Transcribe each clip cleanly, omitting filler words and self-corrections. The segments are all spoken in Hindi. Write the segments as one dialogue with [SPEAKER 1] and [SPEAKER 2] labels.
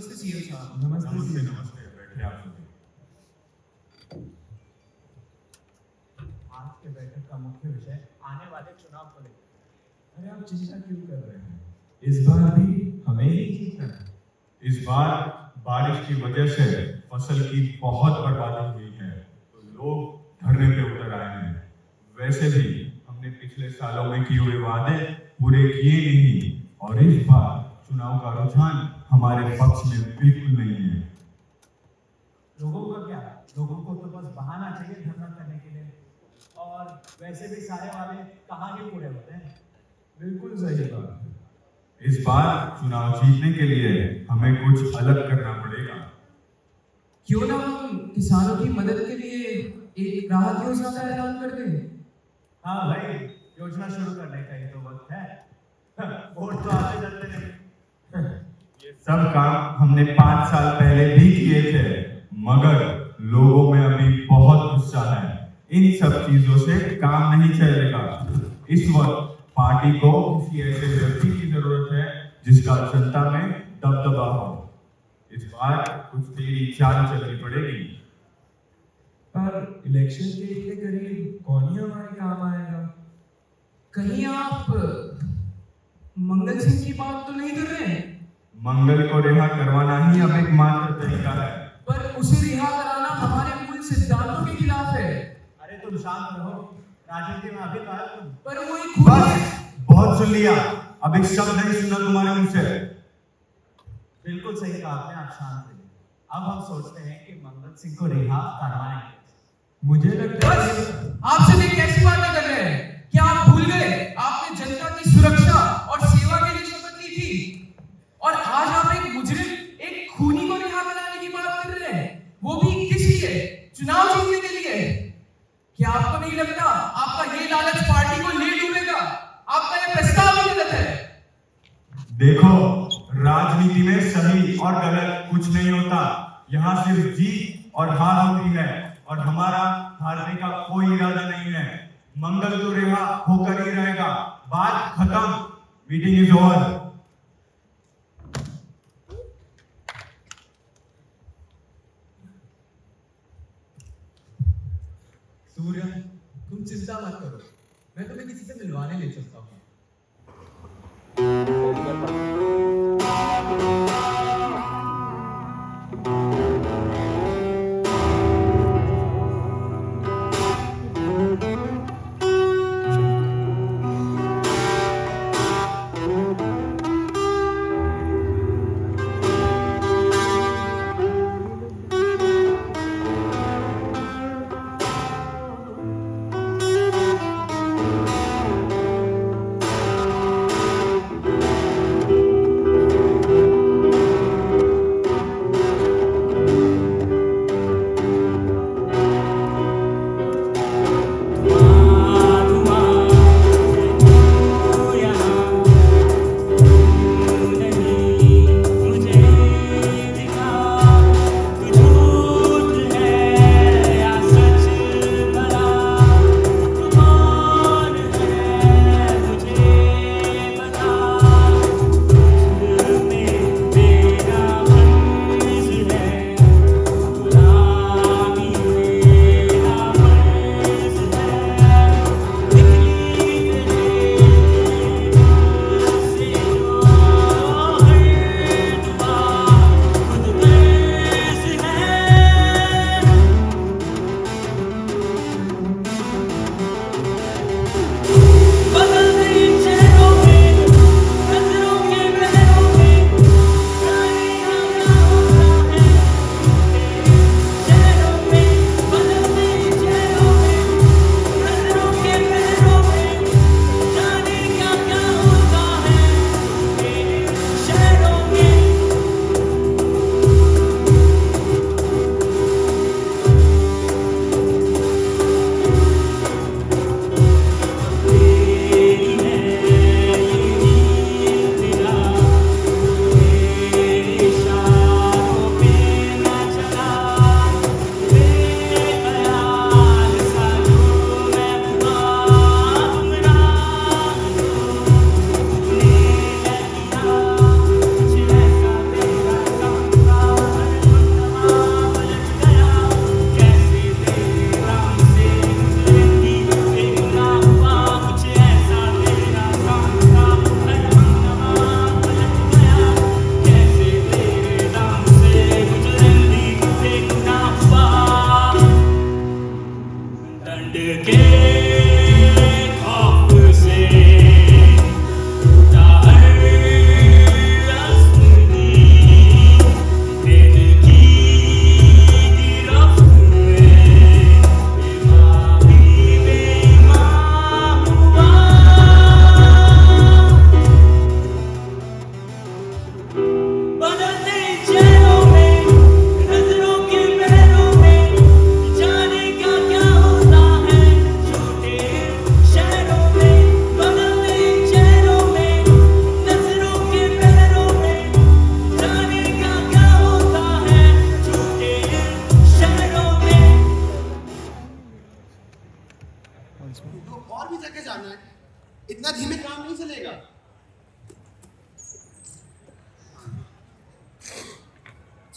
[SPEAKER 1] नमस्ते सीएम साहब।
[SPEAKER 2] नमस्ते
[SPEAKER 3] नमस्ते
[SPEAKER 2] जी।
[SPEAKER 3] नमस्ते, बैठिए आप सभी।
[SPEAKER 1] आज के बैठक का मुख्य विषय आने वाले चुनाव को लेकर।
[SPEAKER 2] अरे आप चिंता क्यों कर रहे हैं? इस बार भी हमें ही जीतना है।
[SPEAKER 3] इस बार बारिश की वजह से फसल की बहुत बर्बादी हुई है, तो लोग धरने पे उतर आए हैं। वैसे भी हमने पिछले सालों में किए हुए वादे पूरे किए नहीं, और इस बार चुनाव का रुझान हमारे पक्ष में बिल्कुल नहीं है।
[SPEAKER 1] लोगों का क्या, लोगों को तो बस बहाना चाहिए धरना करने के लिए, और वैसे भी सारे वादे कहाँ के पूरे होते हैं।
[SPEAKER 2] बिल्कुल सही बात है।
[SPEAKER 3] इस बार चुनाव जीतने के लिए हमें कुछ अलग करना पड़ेगा।
[SPEAKER 4] क्यों ना हम किसानों की मदद के लिए एक राहत योजना का ऐलान कर दें?
[SPEAKER 1] हाँ भाई, योजना शुरू करने का ही तो वक्त है। वोट तो आते जाते नहीं।
[SPEAKER 3] ये सब काम हमने 5 साल पहले भी किए थे, मगर लोगों में अभी बहुत गुस्सा है। इन सब चीजों से काम नहीं चलेगा। इस वक्त पार्टी को किसी ऐसे व्यक्ति की जरूरत है जिसका जनता में दबदबा हो। इस बार कुछ तेरी चाल चलनी पड़ेगी।
[SPEAKER 2] पर इलेक्शन के इतने करीब कौन ही हमारे काम आएगा?
[SPEAKER 4] कहीं आप मंगल सिंह की बात तो नहीं कर रहे हैं?
[SPEAKER 3] मंगल को रिहा करवाना ही अब एक मात्र तरीका है।
[SPEAKER 4] पर उसे रिहा कराना हमारे मूल सिद्धांतों के खिलाफ है।
[SPEAKER 1] अरे तुम शांत रहो, राजनीति में अभी तो आए तुम।
[SPEAKER 4] पर वो एक
[SPEAKER 3] बस बहुत सुन लिया, अब एक शब्द नहीं सुनना तुम्हारे मुंह से।
[SPEAKER 1] बिल्कुल सही कहा आपने, आप शांत रहिए। अब हम सोचते हैं कि मंगल सिंह को रिहा करवाएंगे।
[SPEAKER 2] मुझे लगता है
[SPEAKER 4] बस आपसे भी कैसी बातें कर रहे हैं? क्या आप भूल गए आपने जनता की सुरक्षा और सेवा के लिए शपथ ली थी, और आज आप एक मुजरिम, एक खूनी को रिहा कराने की बात कर रहे हैं, वो भी किस लिए? चुनाव जीतने के लिए। क्या आपको नहीं लगता आपका ये लालच पार्टी को ले डूबेगा? आपका ये प्रस्ताव भी गलत है।
[SPEAKER 3] देखो, राजनीति में सही और गलत कुछ नहीं होता। यहाँ सिर्फ जीत और हार होती है, और हमारा हारने का कोई इरादा नहीं है। मंगल तो रिहा होकर ही रहेगा। बात खत्म। Meeting is over.
[SPEAKER 5] सूर्य, तुम चिंता मत करो, मैं तुम्हें किसी से मिलवाने ले चलता हूँ।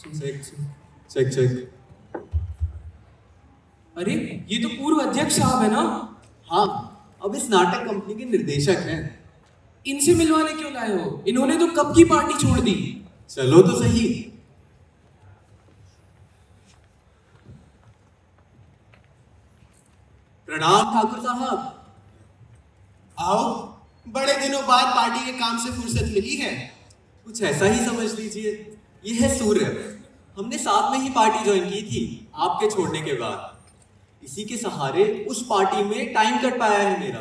[SPEAKER 5] Check check.
[SPEAKER 4] अरे ये तो पूर्व अध्यक्ष साहब है ना?
[SPEAKER 5] हाँ, अब इस नाटक कंपनी के निर्देशक हैं।
[SPEAKER 4] इनसे मिलवाने क्यों लाए हो? इन्होंने तो कब की पार्टी छोड़ दी।
[SPEAKER 5] चलो तो सही। प्रणाम ठाकुर साहब। आओ, बड़े दिनों बाद पार्टी के काम से फुर्सत मिली है। कुछ ऐसा ही समझ लीजिए। ये है सूर्य। हमने साथ में ही पार्टी ज्वाइन की थी आपके छोड़ने के बाद। इसी के सहारे उस पार्टी में टाइम कट पाया है मेरा।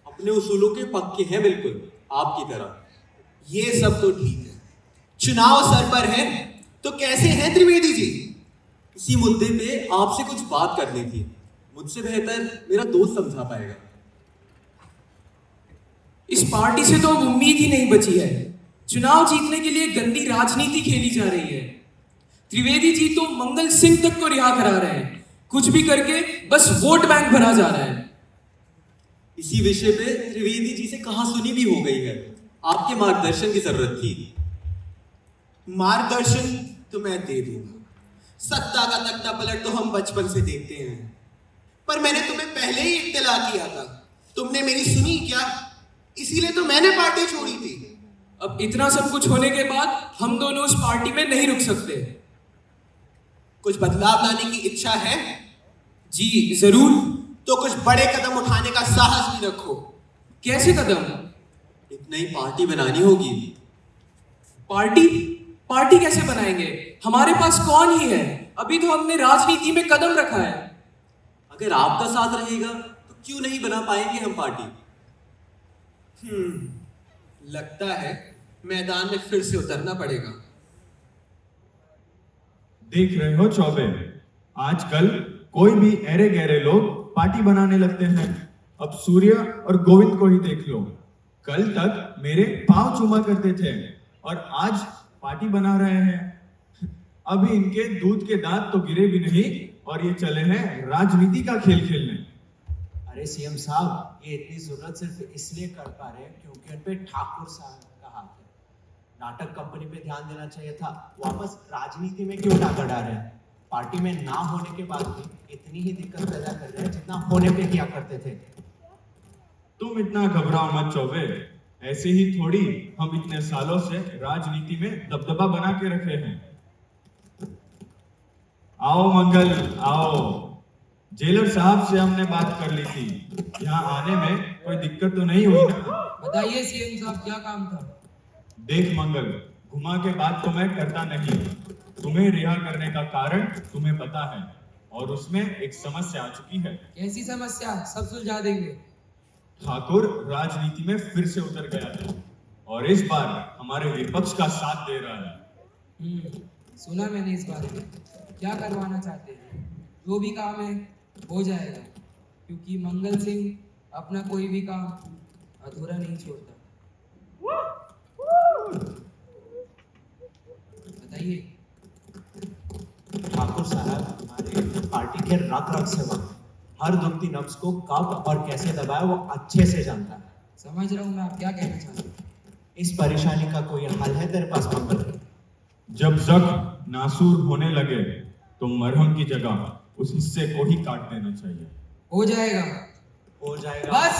[SPEAKER 5] अपने उसूलों के पक्के हैं बिल्कुल आपकी तरह।
[SPEAKER 6] ये सब तो ठीक है, चुनाव सर पर है, तो कैसे हैं त्रिवेदी जी?
[SPEAKER 5] इसी मुद्दे पे आपसे कुछ बात करनी थी। मुझसे बेहतर मेरा दोस्त समझा पाएगा।
[SPEAKER 4] इस पार्टी से तो अब उम्मीद ही नहीं बची है। चुनाव जीतने के लिए गंदी राजनीति खेली जा रही है। त्रिवेदी जी तो मंगल सिंह तक को रिहा करा रहे हैं। कुछ भी करके बस वोट बैंक भरा जा रहा है।
[SPEAKER 5] इसी विषय पे त्रिवेदी जी से कहासुनी भी हो गई है। आपके मार्गदर्शन की जरूरत थी।
[SPEAKER 6] मार्गदर्शन तो मैं दे दूंगा। सत्ता का तख्ता पलट तो हम बचपन से देखते हैं, पर मैंने तुम्हें पहले ही इत्तला किया था। तुमने मेरी सुनी क्या? इसीलिए तो मैंने पार्टी छोड़ी थी।
[SPEAKER 4] अब इतना सब कुछ होने के बाद हम दोनों उस पार्टी में नहीं रुक सकते।
[SPEAKER 6] कुछ बदलाव लाने की इच्छा है?
[SPEAKER 4] जी जरूर।
[SPEAKER 6] तो कुछ बड़े कदम उठाने का साहस भी रखो।
[SPEAKER 4] कैसे कदम?
[SPEAKER 5] एक नई पार्टी बनानी होगी।
[SPEAKER 4] पार्टी? पार्टी कैसे बनाएंगे? हमारे पास कौन ही है? अभी तो हमने राजनीति में कदम रखा है।
[SPEAKER 5] अगर आपका साथ रहेगा तो क्यों नहीं बना पाएंगे हम पार्टी।
[SPEAKER 6] लगता है मैदान में फिर से उतरना पड़ेगा।
[SPEAKER 3] देख रहे हो चौबे, आजकल कोई भी ऐरे गहरे लोग पार्टी बनाने लगते हैं। अब सूर्य और गोविंद को ही देख लो। कल तक मेरे पांव चूमा करते थे और आज पार्टी बना रहे हैं। अभी इनके दूध के दांत तो गिरे भी नहीं और ये चले हैं राजनीति का खेल खेलने।
[SPEAKER 1] अरे सीएम साहब, ये इतनी जरूरत सिर्फ इसलिए कर पा रहे हैं क्योंकि उन पे ठाकुर साहब का हाथ है। नाटक कंपनी पे ध्यान देना चाहिए था, वापस राजनीति में क्यों टाका डाल रहे हैं? पार्टी में ना होने के बाद भी इतनी ही दिक्कत पैदा कर रहे हैं जितना होने पे किया करते थे।
[SPEAKER 3] तुम इतना घबराओ मत चौबे। ऐसे ही थोड़ी हम इतने सालों से राजनीति में दबदबा बना के रखे हैं। आओ मंगल आओ। जेलर साहब से हमने बात कर ली थी। यहाँ आने में कोई दिक्कत तो नहीं हुई ना?
[SPEAKER 4] बताइए सीएम साहब, क्या काम था?
[SPEAKER 3] देख मंगल, घुमा के बात तो मैं करता नहीं। तुम्हें रिहा करने का कारण तुम्हें पता है और उसमें एक समस्या आ चुकी है।
[SPEAKER 4] कैसी समस्या? सब सुलझा देंगे।
[SPEAKER 3] ठाकुर राजनीति में फिर से उतर गया है और इस बार हमारे विपक्ष का साथ दे रहा है।
[SPEAKER 7] सुना मैंने इस बारे में। क्या करवाना चाहते हैं? जो भी काम है हो जाएगा, क्योंकि मंगल सिंह अपना कोई भी काम अधूरा नहीं छोड़ता। बताइए।
[SPEAKER 1] ठाकुर साहब हमारे पार्टी के रग सेवक, हर दुखती नब्ज को कब और कैसे दबाए वो अच्छे से जानता है।
[SPEAKER 7] समझ रहा हूँ मैं आप क्या कहना चाहते हैं।
[SPEAKER 1] इस परेशानी का कोई हल है तेरे पास मंगल?
[SPEAKER 3] जब जख्म नासूर होने लगे तो मरहम की जगह उस हिस्से को ही काट देना चाहिए।
[SPEAKER 7] हो जाएगा,
[SPEAKER 1] हो जाएगा।
[SPEAKER 7] बस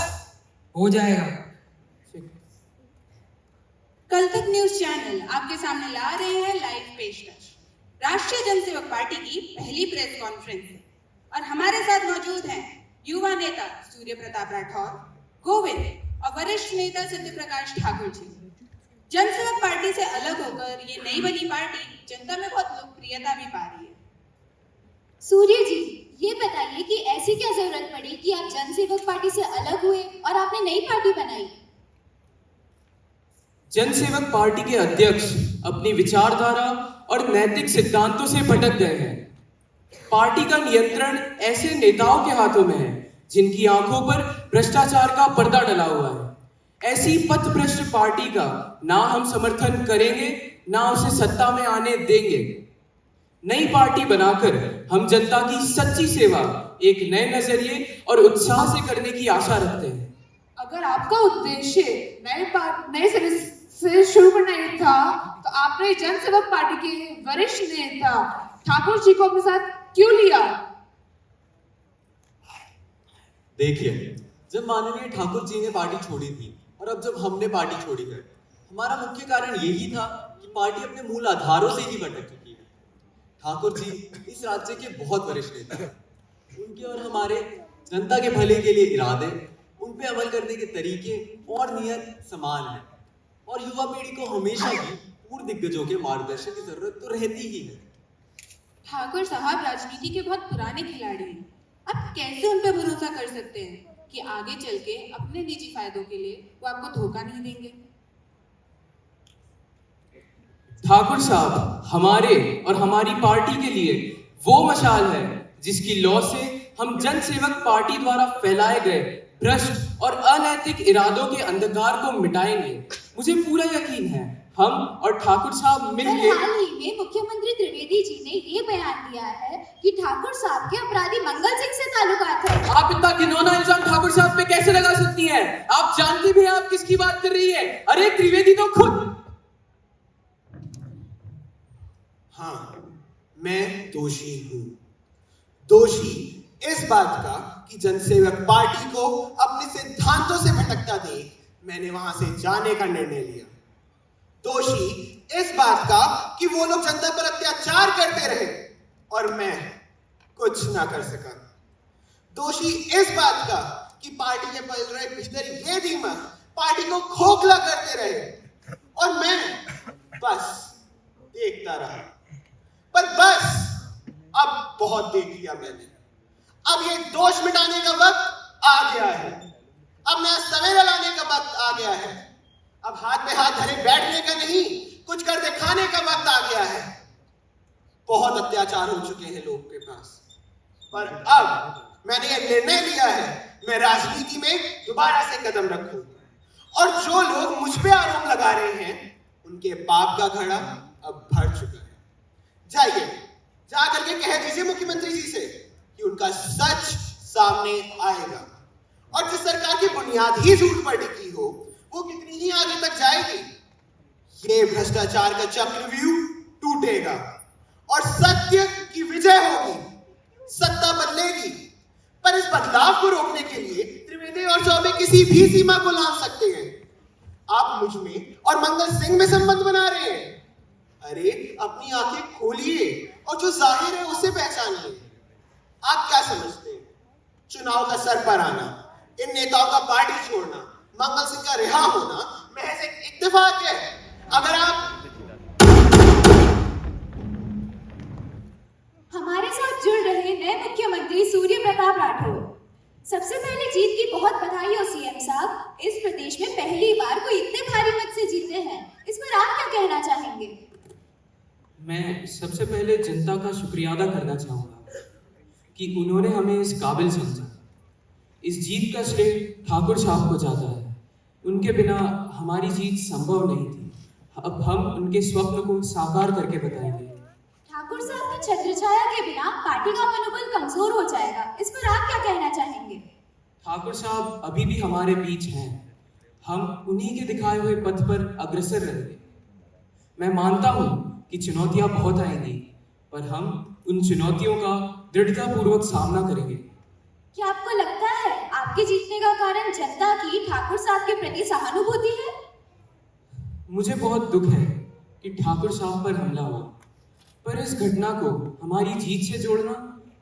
[SPEAKER 7] हो जाएगा।
[SPEAKER 8] कल तक न्यूज चैनल आपके सामने ला रहे हैं लाइव पेशकश राष्ट्रीय जनसेवक पार्टी की पहली प्रेस कॉन्फ्रेंस है और हमारे साथ मौजूद हैं युवा नेता सूर्य प्रताप राठौर, गोविंद और वरिष्ठ नेता सत्य प्रकाश ठाकुर जी। जनसेवक पार्टी से अलग होकर ये नई बनी पार्टी जनता में बहुत लोकप्रियता भी पा रही है।
[SPEAKER 9] सूर्य जी, ये बताइए कि ऐसी क्या जरूरत पड़ी कि आप जनसेवक पार्टी से अलग हुए और आपने नई पार्टी बनाई?
[SPEAKER 4] जनसेवक पार्टी के अध्यक्ष अपनी विचारधारा और नैतिक सिद्धांतों से भटक गए हैं। पार्टी का नियंत्रण ऐसे नेताओं के हाथों में है जिनकी आंखों पर भ्रष्टाचार का पर्दा डला हुआ है। ऐसी पथभ्रष्ट पार्टी का ना हम समर्थन करेंगे, ना उसे सत्ता में आने देंगे। नई पार्टी बनाकर हम जनता की सच्ची सेवा एक नए नजरिए और उत्साह से करने की आशा रखते हैं।
[SPEAKER 8] अगर आपका उद्देश्य नए सिरे से शुरू करना ही था, तो आपने जन सेवक पार्टी के वरिष्ठ नेता ठाकुर जी को अपने साथ क्यों लिया?
[SPEAKER 5] देखिए, जब माननीय ठाकुर जी ने पार्टी छोड़ी थी और अब जब हमने पार्टी छोड़ी है, हमारा मुख्य कारण यही था कि पार्टी अपने मूल आधारों से ही भटक चुकी है। ठाकुर जी इस राज्य के बहुत वरिष्ठ नेता हैं। उनके और हमारे जनता के भले के लिए इरादे, उन पे अमल करने के तरीके और नियत समान है और युवा पीढ़ी को हमेशा ही पूर्व दिग्गजों के मार्गदर्शन की जरूरत तो रहती ही है।
[SPEAKER 8] ठाकुर साहब राजनीति के बहुत पुराने खिलाड़ी हैं। आप कैसे उन पर भरोसा कर सकते हैं कि आगे चल के अपने निजी फायदों के लिए वो आपको धोखा नहीं देंगे?
[SPEAKER 4] ठाकुर साहब हमारे और हमारी पार्टी के लिए वो मशाल है जिसकी लौ से हम जन सेवक पार्टी द्वारा फैलाए गए भ्रष्ट और अनैतिक इरादों के अंधकार को मिटाएंगे। मुझे पूरा यकीन है हम और ठाकुर साहब मिलकर
[SPEAKER 9] हाल ही में मुख्यमंत्री त्रिवेदी जी ने ये बयान दिया है कि ठाकुर साहब के अपराधी मंगल सिंह से ताल्लुकात है।
[SPEAKER 4] आप इतना घिनौना इल्जाम ठाकुर साहब पे कैसे लगा सकती हैं? आप जानती भी हैं आप किसकी बात कर रही है? अरे त्रिवेदी तो खुद।
[SPEAKER 6] हाँ, मैं दोषी हूँ। दोषी इस बात का कि जनसेवक पार्टी को अपने सिद्धांतों से भटकता देख मैंने वहां से जाने का निर्णय लिया। दोषी इस बात का कि वो लोग जनता पर अत्याचार करते रहे और मैं कुछ ना कर सका। दोषी इस बात का कि पार्टी के पल रहे भीतर ये दीमक पार्टी को खोखला करते रहे और मैं बस देखता रहा। पर बस अब बहुत देख लिया मैंने। अब ये दोष मिटाने का वक्त आ गया है। अब नया सवेरा लाने का वक्त आ गया है। अब हाथ में हाथ धरे बैठने का नहीं, कुछ कर दिखाने का वक्त आ गया है। बहुत अत्याचार हो चुके हैं लोग के पास, पर अब मैंने ये निर्णय लिया है मैं राजनीति में दोबारा से कदम रखूं और जो लोग मुझ पे आरोप लगा रहे हैं उनके पाप का घड़ा अब भर चुका है। जाइए, जा करके कह दीजिए मुख्यमंत्री जी से कि उनका सच सामने आएगा और जिस सरकार की बुनियाद ही झूठ पर टिकी हो वो कितनी ही आगे तक जाएगी। ये भ्रष्टाचार का चक्रव्यूह टूटेगा और सत्य की विजय होगी। सत्ता बदलेगी, पर इस बदलाव को रोकने के लिए त्रिवेदी और चौबे किसी भी सीमा को लांघ सकते हैं। आप मुझ में और मंगल सिंह में संबंध बना रहे हैं। अरे अपनी आंखें खोलिए और जो जाहिर है उसे पहचानिए। आप क्या समझते हैं? चुनाव का सर पर आना, इन नेताओं का पार्टी छोड़ना, मंगल सिंह का रिहा होना महज एक इत्तेफाक है। अगर आप
[SPEAKER 9] हमारे साथ जुड़ रहे नए मुख्यमंत्री सूर्य प्रताप राठौर, सबसे पहले जीत की बहुत बधाई हो सीएम साहब। इस प्रदेश में पहली बार कोई इतने भारी मत से जीते हैं, इस पर आप क्या कहना चाहेंगे?
[SPEAKER 4] मैं सबसे पहले जनता का शुक्रिया अदा करना चाहूंगा कि उन्होंने हमें इस काबिल समझा। इस जीत का श्रेय ठाकुर साहब को जाता है। उनके बिना हमारी जीत संभव नहीं थी। अब हम उनके स्वप्न को साकार करके बताएंगे।
[SPEAKER 9] ठाकुर साहब की छत्र छाया के बिना पार्टी का मनोबल कमजोर हो जाएगा, इस पर आप क्या कहना चाहेंगे?
[SPEAKER 4] ठाकुर साहब अभी भी हमारे बीच हैं। हम उन्हीं के दिखाए हुए पथ पर अग्रसर रहेंगे। मैं मानता हूं कि चुनौतियां बहुत आएंगी, पर हम उन चुनौतियों का दृढ़तापूर्वक सामना करेंगे।
[SPEAKER 9] क्या आपको लगता है आपके जीतने का कारण जनता की ठाकुर साहब के प्रति सहानुभूति है?
[SPEAKER 4] मुझे बहुत दुख है कि ठाकुर साहब पर हमला हुआ, पर इस घटना को हमारी जीत से जोड़ना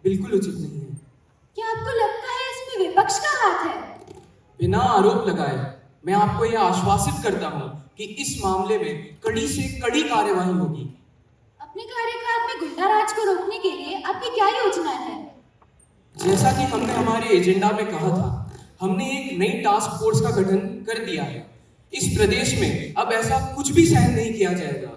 [SPEAKER 4] बिल्कुल उचित नहीं है।
[SPEAKER 9] क्या आपको लगता है इसमें विपक्ष का हाथ है?
[SPEAKER 4] बिना आरोप लगाए मैं आपको यह आश्वासित करता हूं कि इस मामले में कड़ी से कड़ी कार्यवाही होगी।
[SPEAKER 9] अपने कार्यकाल में गुंडा राज को रोकने के लिए आपकी क्या योजना है?
[SPEAKER 4] जैसा कि हमने हमारे एजेंडा में कहा था, हमने एक नई टास्क फोर्स का गठन कर दिया है। इस प्रदेश में अब ऐसा कुछ भी सहन नहीं किया जाएगा।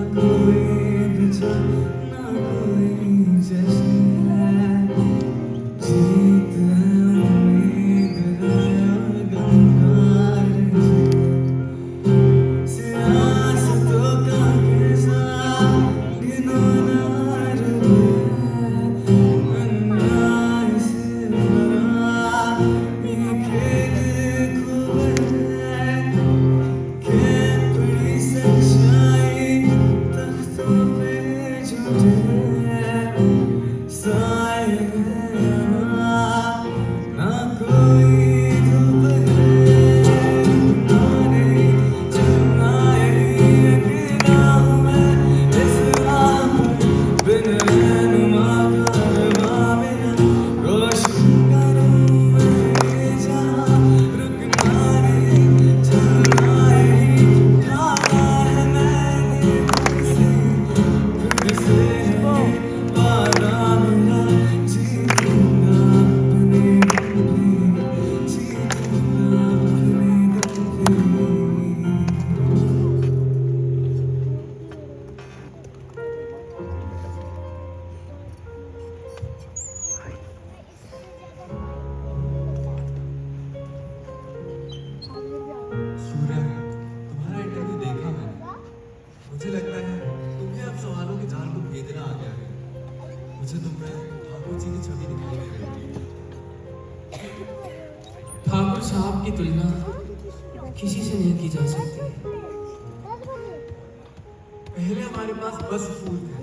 [SPEAKER 2] कोई
[SPEAKER 5] सूर्य, तुम्हारा इंटरव्यू देखा मैंने। मुझे लगता है तुम्हें अब सवालों के जाल को भेदना आ गया है। मुझे तुम में ठाकुर जी की छवि दिखाई दे रही है।
[SPEAKER 4] ठाकुर साहब की तुलना किसी से नहीं की जा सकती।
[SPEAKER 5] पहले हमारे पास बस फूल थे,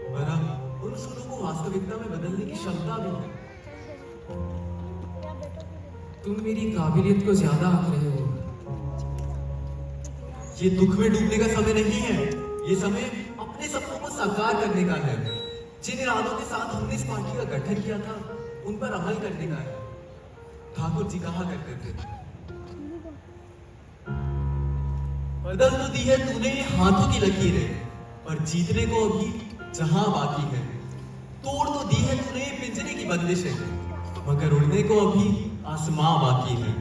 [SPEAKER 5] पर अब उन फूलों को वास्तविकता में बदलने की क्षमता भी है।
[SPEAKER 4] तुम मेरी काबिलियत को ज्यादा आंक रहे हो।
[SPEAKER 5] ये दुख में डूबने का समय नहीं है, ये समय अपने सपनों को साकार करने का है। जिन इरादों के साथ हमने इस पार्टी का गठन किया था, उन पर अमल करने का है। ठाकुर जी कहा करते थे, बदल तो दी है तूने ये हाथों की लकीरें, पर जीतने को अभी जहां बाकी है। तोड़ तो दी है तूने ये पिंजरे की बंदिशें, मगर उड़ने को अभी आसमां बाकी है।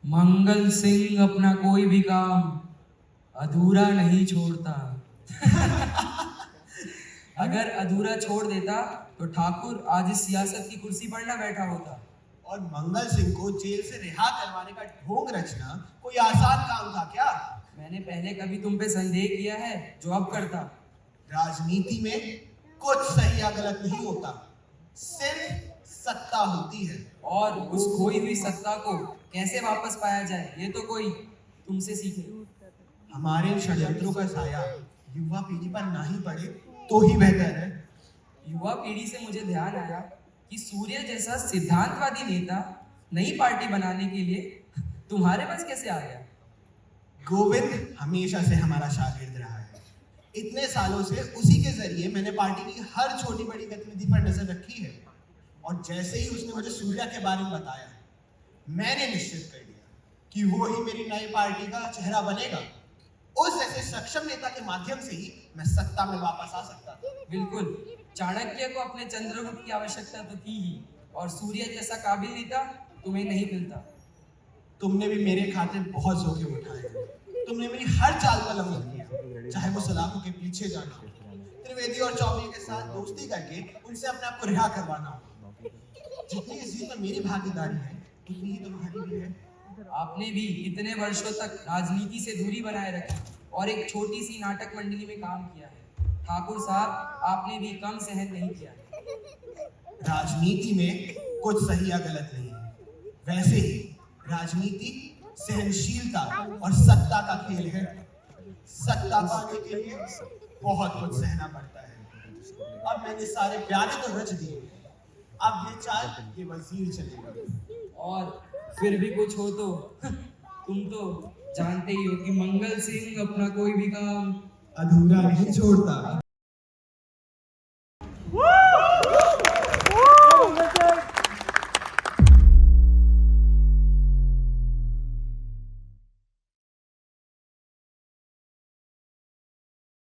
[SPEAKER 7] मंगल सिंह अपना कोई भी काम अधूरा नहीं छोड़ता। अगर अधूरा छोड़ देता तो ठाकुर आज इस सियासत की कुर्सी पर ना बैठा होता।
[SPEAKER 1] और मंगल सिंह को जेल से रिहा करवाने का ढोंग रचना कोई आसान काम था क्या?
[SPEAKER 7] मैंने पहले कभी तुम पे संदेह किया है जो अब करता।
[SPEAKER 1] राजनीति में कुछ सही या गलत नहीं होता, सिर्फ सत्ता होती है।
[SPEAKER 7] और उस खोई हुई सत्ता को कैसे वापस पाया जाए ये तो कोई तुमसे सीखे।
[SPEAKER 1] हमारे इन षड्यंत्रों का साया युवा पीढ़ी पर ना ही पड़े तो ही बेहतर है।
[SPEAKER 7] युवा पीढ़ी से मुझे ध्यान आया कि सूर्य जैसा सिद्धांतवादी नेता नई पार्टी बनाने के लिए तुम्हारे पास कैसे आ गया?
[SPEAKER 1] गोविंद हमेशा से हमारा शागिर्द रहा है। इतने सालों से उसी के जरिए मैंने पार्टी की हर छोटी बड़ी गतिविधि पर नजर रखी है। और जैसे ही उसने मुझे सूर्या के बारे में बताया, मैंने निश्चित कर लिया कि वो ही मेरी नई पार्टी का चेहरा बनेगा। उस ऐसे सक्षम नेता के माध्यम से ही मैं सत्ता में वापस आ सकता था।
[SPEAKER 7] बिल्कुल, चाणक्य को अपने चंद्रगुप्त की आवश्यकता तो थी ही, और सूर्य जैसा काबिल नेता तुम्हें नहीं मिलता।
[SPEAKER 1] तुमने भी मेरे खातिर बहुत जोखिम उठाए हैं। तुमने मेरी हर चाल पर लम्बा किया, चाहे वो सलाखों के पीछे जाना, त्रिवेदी और चौबे के साथ दोस्ती करके उनसे अपने आप को रिहा करवाना हो। जितनी इस जीत में मेरी भागीदारी है, उतनी ही तुम्हारी भी है।
[SPEAKER 7] आपने भी इतने वर्षों तक राजनीति से दूरी बनाए रखी और एक छोटी सी नाटक मंडली में काम किया है। ठाकुर साहब, आपने भी कम सहन नहीं किया।
[SPEAKER 1] राजनीति में कुछ सही या गलत नहीं है। वैसे ही राजनीति
[SPEAKER 6] सहनशीलता और सत्ता का खेल है। सत्ता पाने के लिए बहुत कुछ सहना पड़ता है। अब मैंने सारे प्यारे तो रच दिए, अब ये चाल ये वजीर चलेगा।
[SPEAKER 7] और फिर भी कुछ हो तो तुम तो जानते ही हो कि मंगल सिंह अपना कोई भी काम
[SPEAKER 6] अधूरा नहीं छोड़ता।